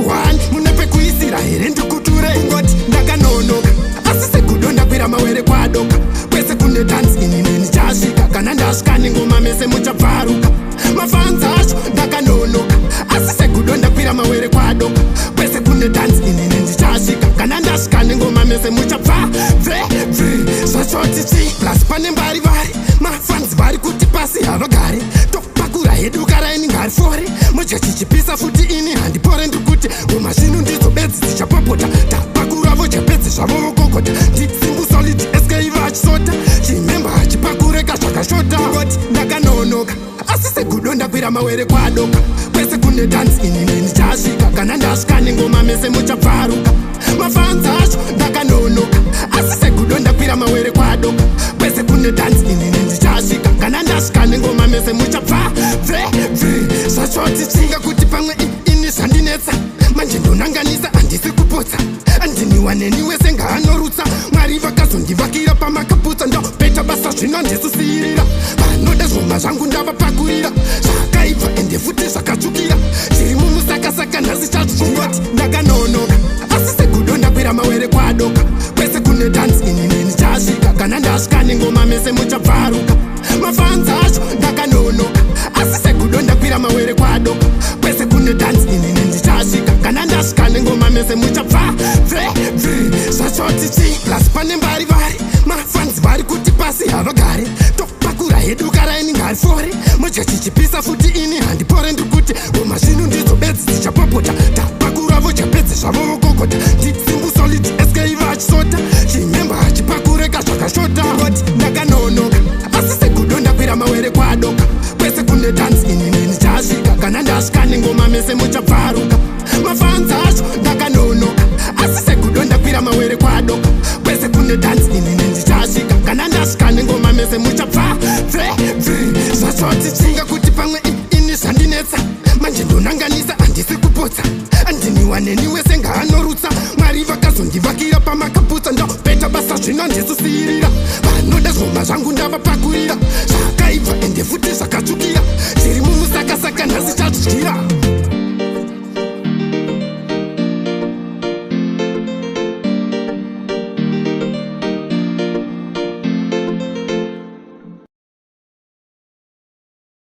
1 mune pekuisira here ndikuture ngoti ndakanonoka asi segudo ndakwira mawere kwadoka kwese kune dance ini neni chasvika kana ndasvika nengoma mese muchabvaruka mafanzi acho ndakanonoka asi segudo ndakwira mawere kwadoka kwese kune dance ini neni chasvika kana ndasvika nengoma mese muchabva zvachotichi plus pane mbari vari mafanzi vari kuti pasi havagare topakura hedu karaini ngari fore muchachichipisa futi ini handipore ndikuti ngoma zvino ndidzo bedzi dzichapopota tapakura vochapedzi zvavo vokokota nditsingu solid eskaiva achisota chimemba hachipakureka zvakashota ngoti ndakanonoka asi segudo ndakwira mawere kwadoka kwese kune dance ini neni chasvika kana ndasvika nengoma mese muchabvaruka mafanzi acho ndakanonoka asi segudo ndakwira mawere kwadoka kwese kune dance ini neni chasvika kana ndasvika nengoma mese muchabva zvachoti chinga kuti pamwe ini zvandinetsa manje ndonanganisa handisi kupotsa andiniwa neniwe sengahanorutsa mwari vakazondivakira pamakaputsa ndopeta basa zvino handisisirira vanoda zvoma zvangu ndavapakurira zvakaibva ende futi zvakatsvukira zviri mumusakasaka nhasi chazvingoti ndakanonoka asi segudo ndakwira mawere kwadoka kwese kune dance ini neni chasvika kana ndasvika nengoma mese muchabvaruka mafanzi acho ndakanonoka asi segudo ndakwira mawere kwadoka kwese kune dance ini neni chasvika kana ndasvika nengoma mese muchabva zvachoti chi plus pane mbari vari mafanzi vari kuti pasi havagare topakura hedu karaini ngari fore muchachichipisa futi ini handipore ndikuti ngoma zvino ndidzo bedzi dzichapopota tapakura vochapedzi zvavo vokokota nditsimbu solid eskaiva achisota chimemba hachipakureka zvakashota ngoti ndakanonoka asi segudo ndakwira mawere kwadoka kwese kune dance ini neni chasvika kana ndasvika nengoma mese muchabvaruka mafanzi acho ndakanonoka asi segudo ndakwira mawere kwadoka kwese kune dance ini neni chasvika kana ndasvika nengoma mese muchabva zvachoti chinga kuti pamwe ini zvandinetsa manje ndonanganisa handisi kupotsa andiniwa neniwe sengahanorutsa mwari vakazondivakira pamakaputsa ndopeta basa zvino handisisirira vanoda zvoma zvangu ndavapakurira